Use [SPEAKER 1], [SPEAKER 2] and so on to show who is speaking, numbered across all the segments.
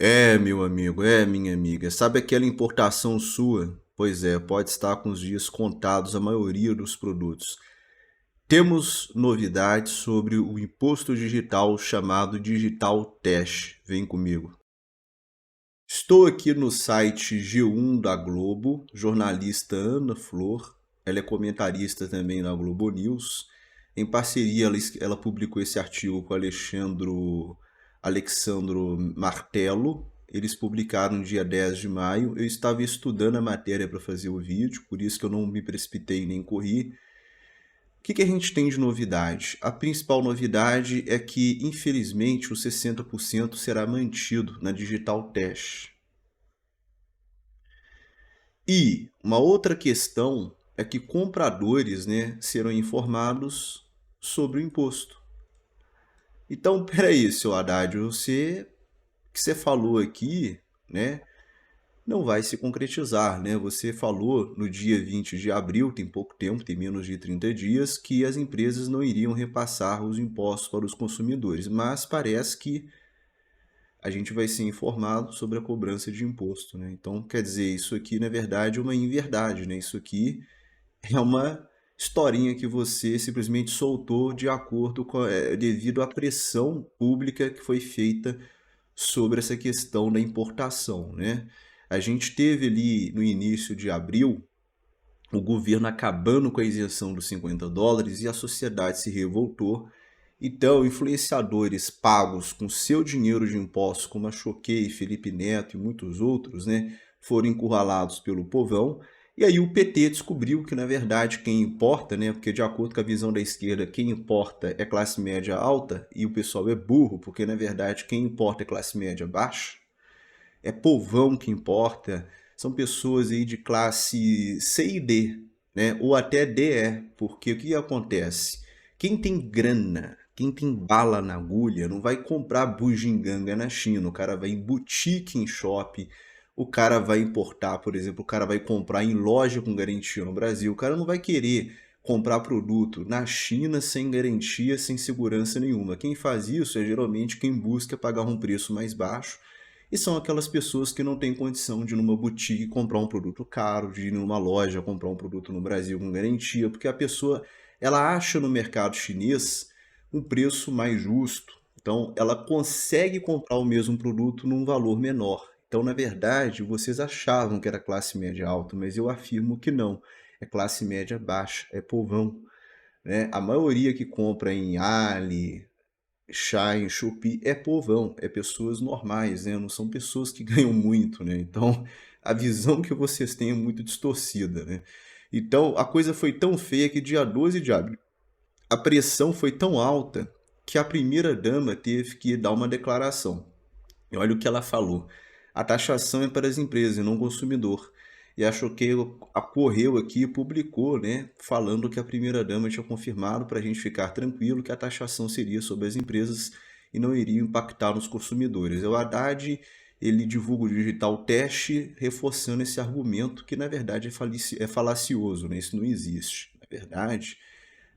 [SPEAKER 1] Meu amigo, minha amiga. Sabe aquela importação sua? Pois é, pode estar com os dias contados a maioria dos produtos. Temos novidades sobre o imposto digital chamado Digital Cash. Vem comigo. Estou aqui no site G1 da Globo, jornalista Ana Flor, ela é comentarista também na Globo News. Em parceria, ela publicou esse artigo com Alexandro Martello. Eles publicaram no dia 10 de maio. Eu estava estudando a matéria para fazer o vídeo, por isso que eu não me precipitei nem corri. O que a gente tem de novidade? A principal novidade é que, infelizmente, o 60% será mantido na Digital Cash. E uma outra questão é que compradores, né, serão informados sobre o imposto. Então, peraí, seu Haddad, que você falou aqui, né, não vai se concretizar, né? Você falou no dia 20 de abril, tem pouco tempo, tem menos de 30 dias, que as empresas não iriam repassar os impostos para os consumidores, mas parece que a gente vai ser informado sobre a cobrança de imposto, né? Então, quer dizer, isso aqui, na verdade, é uma inverdade, né? Isso aqui é uma historinha que você simplesmente soltou de acordo com, devido à pressão pública que foi feita sobre essa questão da importação, né? A gente teve ali no início de abril o governo acabando com a isenção dos US$ 50 e a sociedade se revoltou. Então, influenciadores pagos com seu dinheiro de impostos, como a Choquei, Felipe Neto e muitos outros, né, foram encurralados pelo povão. E aí o PT descobriu que, na verdade, quem importa, né, porque de acordo com a visão da esquerda, quem importa é classe média alta, e o pessoal é burro, porque, na verdade, quem importa é classe média baixa, é povão que importa, são pessoas aí de classe C e D, né? Ou até DE, porque o que acontece? Quem tem grana, quem tem bala na agulha, não vai comprar bugiganga na China, o cara vai em boutique, em shopping, o cara vai importar, por exemplo, o cara vai comprar em loja com garantia no Brasil, o cara não vai querer comprar produto na China sem garantia, sem segurança nenhuma. Quem faz isso é geralmente quem busca pagar um preço mais baixo e são aquelas pessoas que não têm condição de ir numa boutique comprar um produto caro, de ir numa loja comprar um produto no Brasil com garantia, porque a pessoa ela acha no mercado chinês um preço mais justo. Então, ela consegue comprar o mesmo produto num valor menor. Então, na verdade, vocês achavam que era classe média alta, mas eu afirmo que não. É classe média baixa, é povão, né? A maioria que compra em Ali, Shine, Shopee é povão, é pessoas normais, né? Não são pessoas que ganham muito, né? Então, a visão que vocês têm é muito distorcida, né? Então, a coisa foi tão feia que dia 12 de abril, a pressão foi tão alta que a primeira-dama teve que dar uma declaração. E olha o que ela falou. A taxação é para as empresas e não o consumidor. E a Choquei correu aqui e publicou, né, falando que a primeira-dama tinha confirmado para a gente ficar tranquilo que a taxação seria sobre as empresas e não iria impactar nos consumidores. O Haddad, ele divulga o Digital Teste, reforçando esse argumento que, na verdade, é falacioso, né? Isso não existe. Na verdade,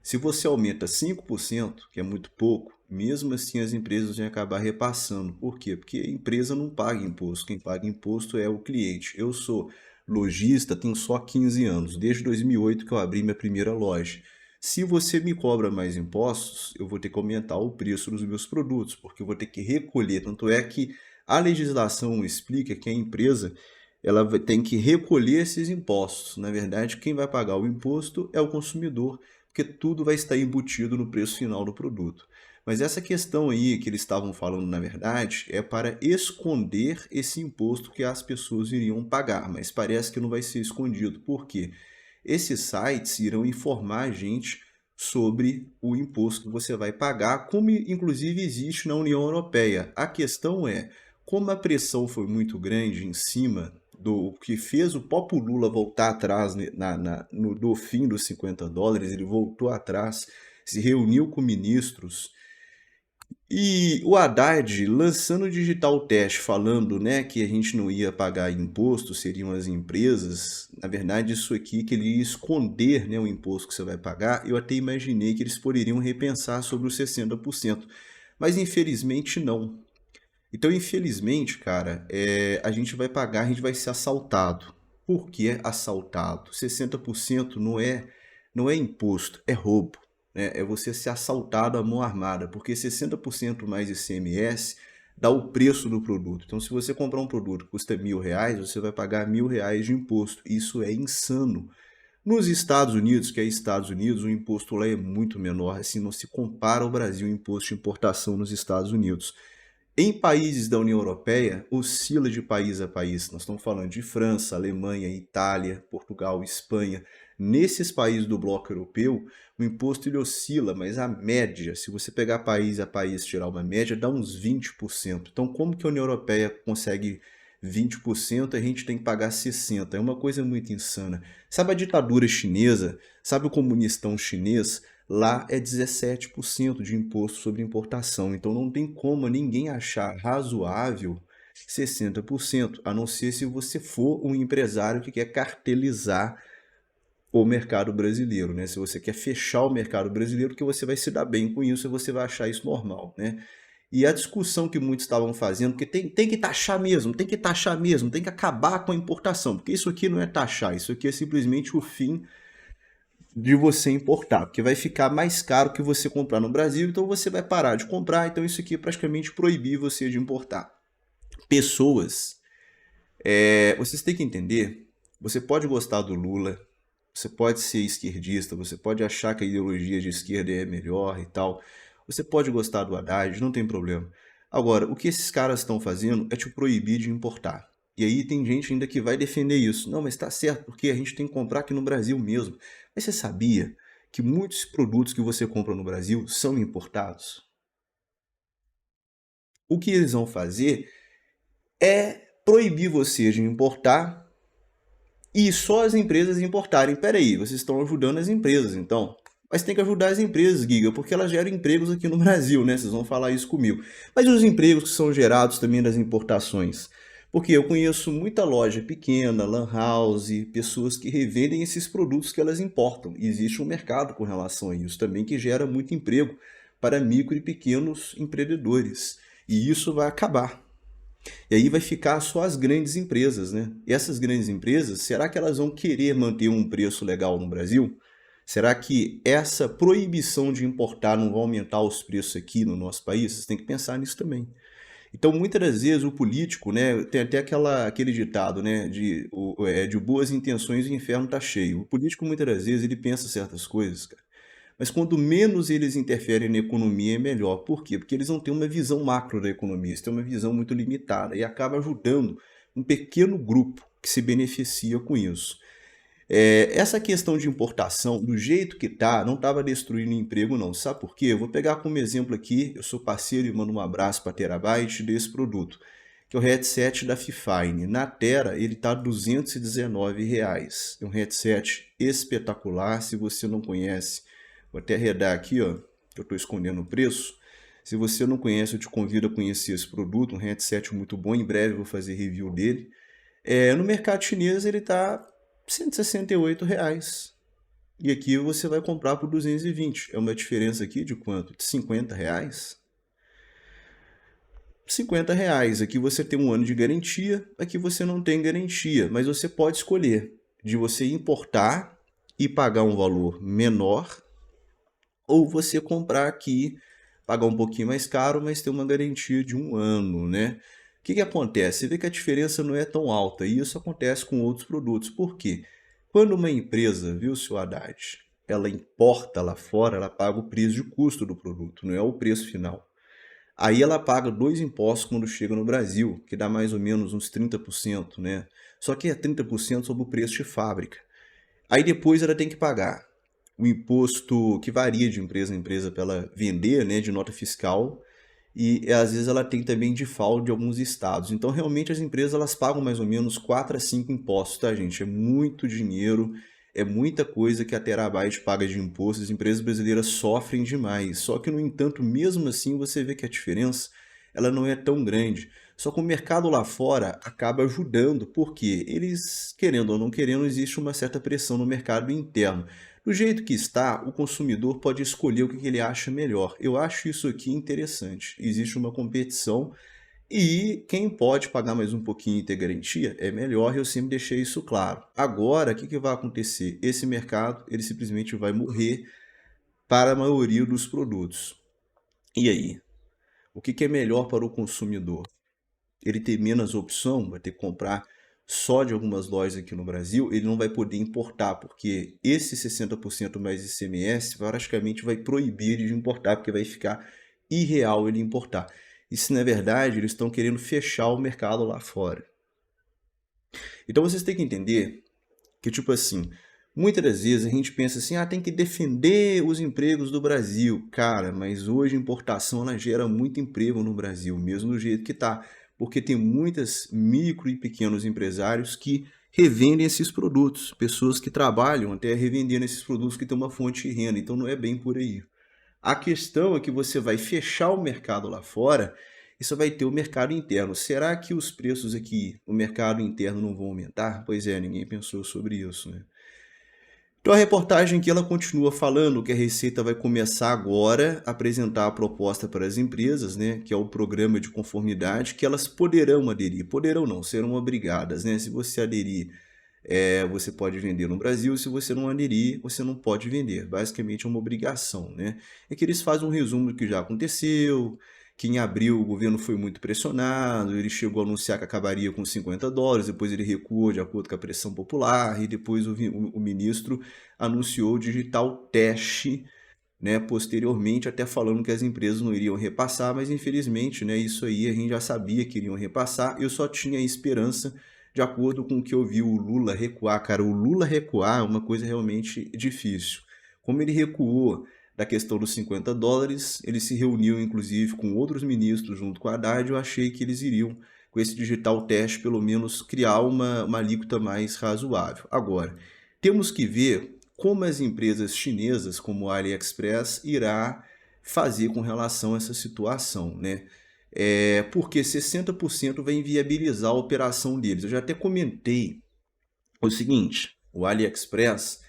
[SPEAKER 1] se você aumenta 5%, que é muito pouco, mesmo assim as empresas vão acabar repassando. Por quê? Porque a empresa não paga imposto. Quem paga imposto é o cliente. Eu sou lojista, tenho só 15 anos, desde 2008 que eu abri minha primeira loja. Se você me cobra mais impostos, eu vou ter que aumentar o preço dos meus produtos, porque eu vou ter que recolher. Tanto é que a legislação explica que a empresa tem que recolher esses impostos. Na verdade, quem vai pagar o imposto é o consumidor, porque tudo vai estar embutido no preço final do produto. Mas essa questão aí que eles estavam falando, na verdade, é para esconder esse imposto que as pessoas iriam pagar, mas parece que não vai ser escondido. Por quê? Esses sites irão informar a gente sobre o imposto que você vai pagar, como inclusive existe na União Europeia. A questão é, como a pressão foi muito grande em cima do que fez o próprio Lula voltar atrás do fim dos US$ 50, ele voltou atrás, se reuniu com ministros e o Haddad lançando o Digital Teste, falando, né, que a gente não ia pagar imposto, seriam as empresas. Na verdade, isso aqui que ele ia esconder, né, o imposto que você vai pagar. Eu até imaginei que eles poderiam repensar sobre os 60%, mas infelizmente não. Então, infelizmente, cara, a gente vai pagar, a gente vai ser assaltado. Por que assaltado? 60% não é imposto, é roubo, né? É você ser assaltado à mão armada, porque 60% mais ICMS dá o preço do produto. Então, se você comprar um produto que custa R$ 1.000, você vai pagar R$ 1.000 de imposto. Isso é insano. Nos Estados Unidos, que é Estados Unidos, o imposto lá é muito menor, assim, não se compara ao Brasil, o imposto de importação nos Estados Unidos. Em países da União Europeia, oscila de país a país. Nós estamos falando de França, Alemanha, Itália, Portugal, Espanha. Nesses países do bloco europeu, o imposto ele oscila, mas a média, se você pegar país a país e tirar uma média, dá uns 20%. Então, como que a União Europeia consegue 20%, a gente tem que pagar 60%? É uma coisa muito insana. Sabe a ditadura chinesa? Sabe o comunistão chinês? Lá é 17% de imposto sobre importação. Então não tem como ninguém achar razoável 60%, a não ser se você for um empresário que quer cartelizar o mercado brasileiro, né? Se você quer fechar o mercado brasileiro, porque você vai se dar bem com isso e você vai achar isso normal, né? E a discussão que muitos estavam fazendo, que tem que taxar mesmo, tem que taxar mesmo, tem que acabar com a importação, porque isso aqui não é taxar, isso aqui é simplesmente o fim de você importar, porque vai ficar mais caro que você comprar no Brasil, então você vai parar de comprar, então isso aqui é praticamente proibir você de importar. Pessoas, vocês têm que entender, você pode gostar do Lula, você pode ser esquerdista, você pode achar que a ideologia de esquerda é melhor e tal, você pode gostar do Haddad, não tem problema. Agora, o que esses caras estão fazendo é te proibir de importar. E aí tem gente ainda que vai defender isso. Não, mas está certo, porque a gente tem que comprar aqui no Brasil mesmo. Mas você sabia que muitos produtos que você compra no Brasil são importados? O que eles vão fazer é proibir você de importar e só as empresas importarem. Peraí, vocês estão ajudando as empresas, então. Mas tem que ajudar as empresas, Giga, porque elas geram empregos aqui no Brasil, né? Vocês vão falar isso comigo. Mas os empregos que são gerados também das importações? Porque eu conheço muita loja pequena, lan house, pessoas que revendem esses produtos que elas importam. E existe um mercado com relação a isso também que gera muito emprego para micro e pequenos empreendedores. E isso vai acabar. E aí vai ficar só as grandes empresas, né? E essas grandes empresas, será que elas vão querer manter um preço legal no Brasil? Será que essa proibição de importar não vai aumentar os preços aqui no nosso país? Você tem que pensar nisso também. Então, muitas das vezes, o político, né, tem até aquele ditado, né, de boas intenções o inferno está cheio. O político, muitas das vezes, ele pensa certas coisas, cara. Mas quando menos eles interferem na economia, é melhor. Por quê? Porque eles não têm uma visão macro da economia, eles têm uma visão muito limitada e acaba ajudando um pequeno grupo que se beneficia com isso. Essa questão de importação, do jeito que tá, não estava destruindo emprego, não. Sabe por quê? Eu vou pegar como exemplo aqui, eu sou parceiro e mando um abraço para a Terabyte desse produto, que é o headset da Fifine. Na Tera, ele está R$ 219. É um headset espetacular, se você não conhece. Vou até arredar aqui, ó, que eu estou escondendo o preço. Se você não conhece, eu te convido a conhecer esse produto, um headset muito bom. Em breve eu vou fazer review dele. No mercado chinês ele está R$ 168. E aqui você vai comprar por 220. É uma diferença aqui de quanto? De R$ 50? R$ 50. Aqui você tem um ano de garantia, aqui você não tem garantia, mas você pode escolher de você importar e pagar um valor menor, ou você comprar aqui, pagar um pouquinho mais caro, mas ter uma garantia de um ano, né? O que acontece? Você vê que a diferença não é tão alta, e isso acontece com outros produtos. Por quê? Quando uma empresa, viu, seu Haddad, ela importa lá fora, ela paga o preço de custo do produto, não é o preço final. Aí ela paga dois impostos quando chega no Brasil, que dá mais ou menos uns 30%, né? Só que é 30% sobre o preço de fábrica. Aí depois ela tem que pagar o imposto que varia de empresa a empresa para ela vender, né, de nota fiscal, e às vezes ela tem também default de alguns estados. Então realmente as empresas elas pagam mais ou menos 4 a 5 impostos, tá, gente? É muito dinheiro, é muita coisa que a Terabyte paga de imposto, as empresas brasileiras sofrem demais. Só que, no entanto, mesmo assim, você vê que a diferença ela não é tão grande. Só que o mercado lá fora acaba ajudando, porque eles, querendo ou não querendo, existe uma certa pressão no mercado interno. Do jeito que está, o consumidor pode escolher o que ele acha melhor. Eu acho isso aqui interessante. Existe uma competição E quem pode pagar mais um pouquinho e ter garantia, é melhor, eu sempre deixei isso claro. Agora, o que vai acontecer? Esse mercado, ele simplesmente vai morrer para a maioria dos produtos. E aí? O que é melhor para o consumidor? Ele ter menos opção, vai ter que comprar só de algumas lojas aqui no Brasil, ele não vai poder importar, porque esse 60% mais ICMS praticamente vai proibir ele de importar, porque vai ficar irreal ele importar. E se na verdade eles estão querendo fechar o mercado lá fora. Então vocês têm que entender que, tipo assim, muitas das vezes a gente pensa assim, tem que defender os empregos do Brasil. Cara, mas hoje a importação ela gera muito emprego no Brasil, mesmo do jeito que tá. Porque tem muitas micro e pequenos empresários que revendem esses produtos. Pessoas que trabalham até revendendo esses produtos que têm uma fonte de renda. Então não é bem por aí. A questão é que você vai fechar o mercado lá fora e só vai ter o mercado interno. Será que os preços aqui, no mercado interno, não vão aumentar? Pois é, ninguém pensou sobre isso, né? Então a reportagem aqui ela continua falando que a Receita vai começar agora a apresentar a proposta para as empresas, né, que é o programa de conformidade, que elas poderão aderir. Poderão não, serão obrigadas, né? Se você aderir, você pode vender no Brasil, se você não aderir, você não pode vender. Basicamente é uma obrigação, né? É que eles fazem um resumo do que já aconteceu, que em abril o governo foi muito pressionado, ele chegou a anunciar que acabaria com $50, depois ele recuou de acordo com a pressão popular, e depois o ministro anunciou o digital teste, né, posteriormente, até falando que as empresas não iriam repassar, mas infelizmente, né, isso aí a gente já sabia que iriam repassar, eu só tinha esperança de acordo com o que eu vi o Lula recuar. Cara, o Lula recuar é uma coisa realmente difícil. Como ele recuou da questão dos $50, ele se reuniu inclusive com outros ministros junto com a Haddad, eu achei que eles iriam, com esse digital teste, pelo menos criar uma alíquota mais razoável. Agora, temos que ver como as empresas chinesas, como a AliExpress, irá fazer com relação a essa situação, né? Porque 60% vai inviabilizar a operação deles. Eu já até comentei o seguinte, o AliExpress,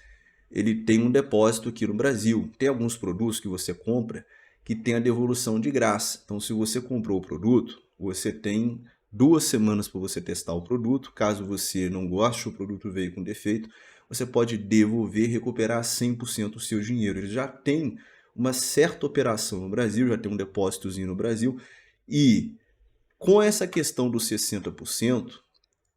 [SPEAKER 1] ele tem um depósito aqui no Brasil. Tem alguns produtos que você compra que tem a devolução de graça. Então, se você comprou o produto, você tem 2 semanas para você testar o produto. Caso você não goste, o produto veio com defeito, você pode devolver e recuperar 100% do seu dinheiro. Ele já tem uma certa operação no Brasil, já tem um depósitozinho no Brasil. E com essa questão dos 60%,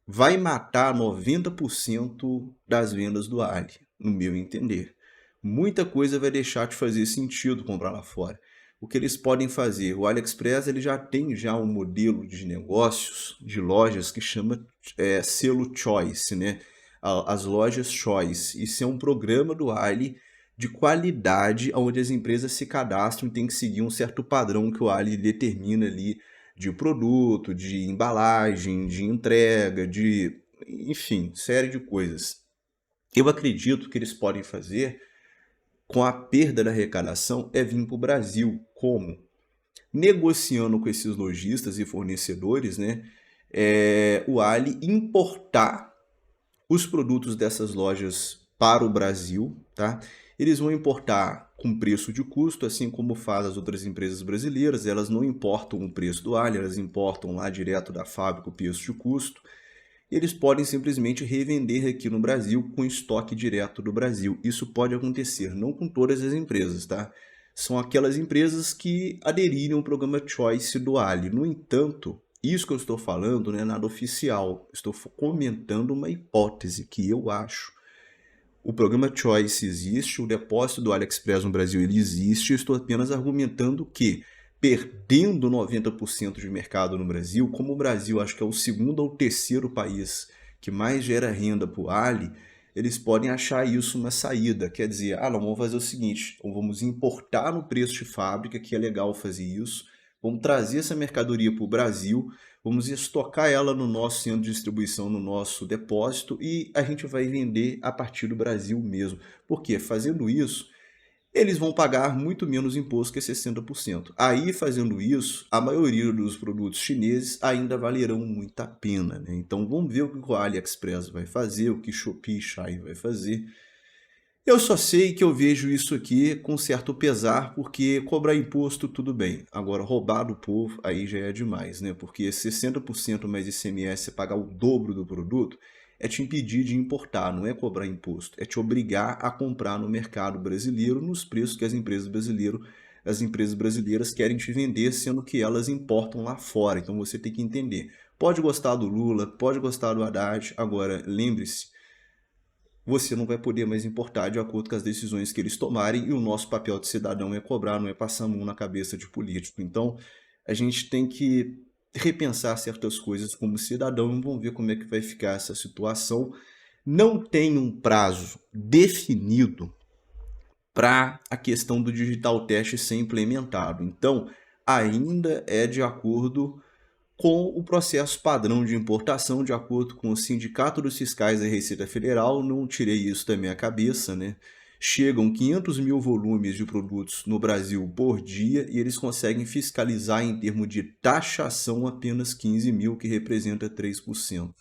[SPEAKER 1] vai matar 90% das vendas do Ali, no meu entender. Muita coisa vai deixar de fazer sentido comprar lá fora. O que eles podem fazer? O AliExpress ele já tem um modelo de negócios, de lojas, que chama selo Choice, né? As lojas Choice. Isso é um programa do Ali de qualidade, onde as empresas se cadastram e tem que seguir um certo padrão que o Ali determina ali, de produto, de embalagem, de entrega, enfim, série de coisas. Eu acredito que eles podem fazer com a perda da arrecadação é vir para o Brasil. Como? Negociando com esses lojistas e fornecedores, né? O Ali importar os produtos dessas lojas para o Brasil, tá? Eles vão importar com preço de custo, assim como faz as outras empresas brasileiras. Elas não importam o preço do alho, elas importam lá direto da fábrica o preço de custo. Eles podem simplesmente revender aqui no Brasil com estoque direto do Brasil. Isso pode acontecer, não com todas as empresas, tá? São aquelas empresas que aderirem ao programa Choice do Ali. No entanto, isso que eu estou falando não é nada oficial. Estou comentando uma hipótese que eu acho. O programa Choice existe, o depósito do AliExpress no Brasil ele existe. Eu estou apenas argumentando que, perdendo 90% de mercado no Brasil, como o Brasil acho que é o segundo ou terceiro país que mais gera renda para o Ali, eles podem achar isso uma saída. Quer dizer, não, vamos fazer o seguinte, vamos importar no preço de fábrica, que é legal fazer isso, vamos trazer essa mercadoria para o Brasil, vamos estocar ela no nosso centro de distribuição, no nosso depósito, e a gente vai vender a partir do Brasil mesmo. Por quê? Fazendo isso, eles vão pagar muito menos imposto que 60%. Aí, fazendo isso, a maioria dos produtos chineses ainda valerão muito a pena, né? Então, vamos ver o que o AliExpress vai fazer, o que Shopee e Shein vai fazer. Eu só sei que eu vejo isso aqui com certo pesar, porque cobrar imposto tudo bem. Agora, roubar do povo, aí já é demais, né? Porque 60% mais ICMS, pagar o dobro do produto, é te impedir de importar, não é cobrar imposto. É te obrigar a comprar no mercado brasileiro nos preços que as empresas brasileiras querem te vender, sendo que elas importam lá fora. Então você tem que entender. Pode gostar do Lula, pode gostar do Haddad, agora lembre-se, você não vai poder mais importar de acordo com as decisões que eles tomarem, e o nosso papel de cidadão é cobrar, não é passar a mão na cabeça de político. Então, a gente tem que repensar certas coisas como cidadão e vamos ver como é que vai ficar essa situação. Não tem um prazo definido para a questão do digital teste ser implementado. Então, ainda é de acordo com o processo padrão de importação, de acordo com o Sindicato dos Fiscais da Receita Federal. Não tirei isso da minha cabeça, né? Chegam 500 mil volumes de produtos no Brasil por dia e eles conseguem fiscalizar em termos de taxação apenas 15 mil, que representa 3%.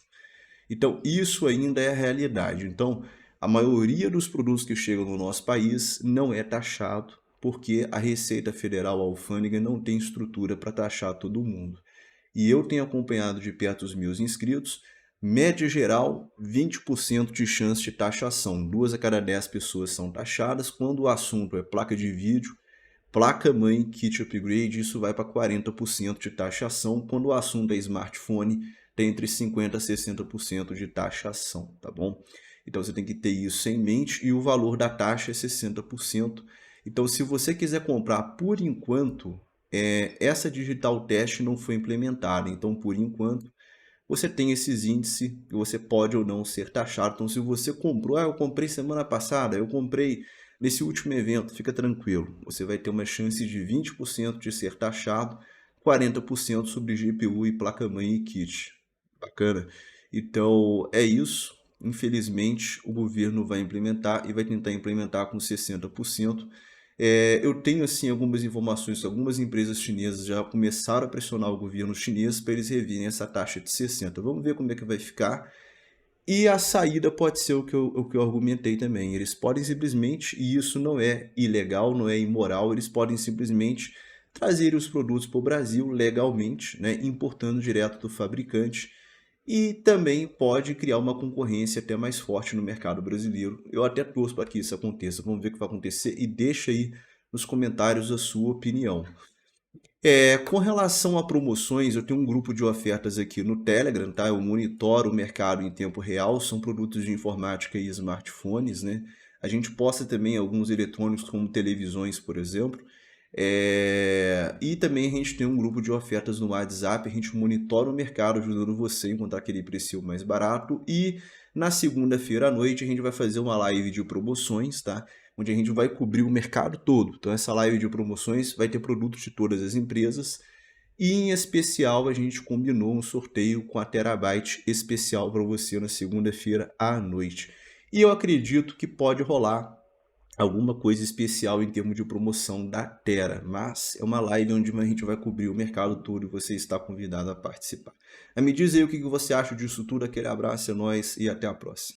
[SPEAKER 1] Então, isso ainda é a realidade. Então, a maioria dos produtos que chegam no nosso país não é taxado, porque a Receita Federal, a alfândega, não tem estrutura para taxar todo mundo. E eu tenho acompanhado de perto os meus inscritos, média geral, 20% de chance de taxação. 2 a cada 10 pessoas são taxadas. Quando o assunto é placa de vídeo, placa-mãe, kit upgrade, isso vai para 40% de taxação. Quando o assunto é smartphone, tem entre 50% a 60% de taxação, tá bom? Então você tem que ter isso em mente, e o valor da taxa é 60%. Então, se você quiser comprar por enquanto, essa digital teste não foi implementada. Então, por enquanto, você tem esses índices que você pode ou não ser taxado. Então, se você comprou, eu comprei semana passada, eu comprei nesse último evento, fica tranquilo. Você vai ter uma chance de 20% de ser taxado, 40% sobre GPU e placa-mãe e kit. Bacana? Então, é isso. Infelizmente, o governo vai implementar e vai tentar implementar com 60%. Eu tenho assim algumas informações que algumas empresas chinesas já começaram a pressionar o governo chinês para eles revirem essa taxa de 60%. Vamos ver como é que vai ficar. E a saída pode ser o que eu argumentei também. Eles podem simplesmente, e isso não é ilegal, não é imoral, eles podem simplesmente trazer os produtos para o Brasil legalmente, né, importando direto do fabricante, e também pode criar uma concorrência até mais forte no mercado brasileiro. Eu até torço para que isso aconteça. Vamos ver o que vai acontecer e deixa aí nos comentários a sua opinião. Com relação a promoções, eu tenho um grupo de ofertas aqui no Telegram, tá? Eu monitoro o mercado em tempo real, são produtos de informática e smartphones, né? A gente posta também alguns eletrônicos como televisões, por exemplo. E também a gente tem um grupo de ofertas no WhatsApp, a gente monitora o mercado ajudando você a encontrar aquele preço mais barato. E na segunda-feira à noite a gente vai fazer uma live de promoções, tá? Onde a gente vai cobrir o mercado todo. Então essa live de promoções vai ter produtos de todas as empresas. E em especial a gente combinou um sorteio com a Terabyte especial para você na segunda-feira à noite. E eu acredito que pode rolar alguma coisa especial em termos de promoção da Tera, mas é uma live onde a gente vai cobrir o mercado todo e você está convidado a participar. Me diz aí o que você acha disso tudo, aquele abraço, é nóis e até a próxima.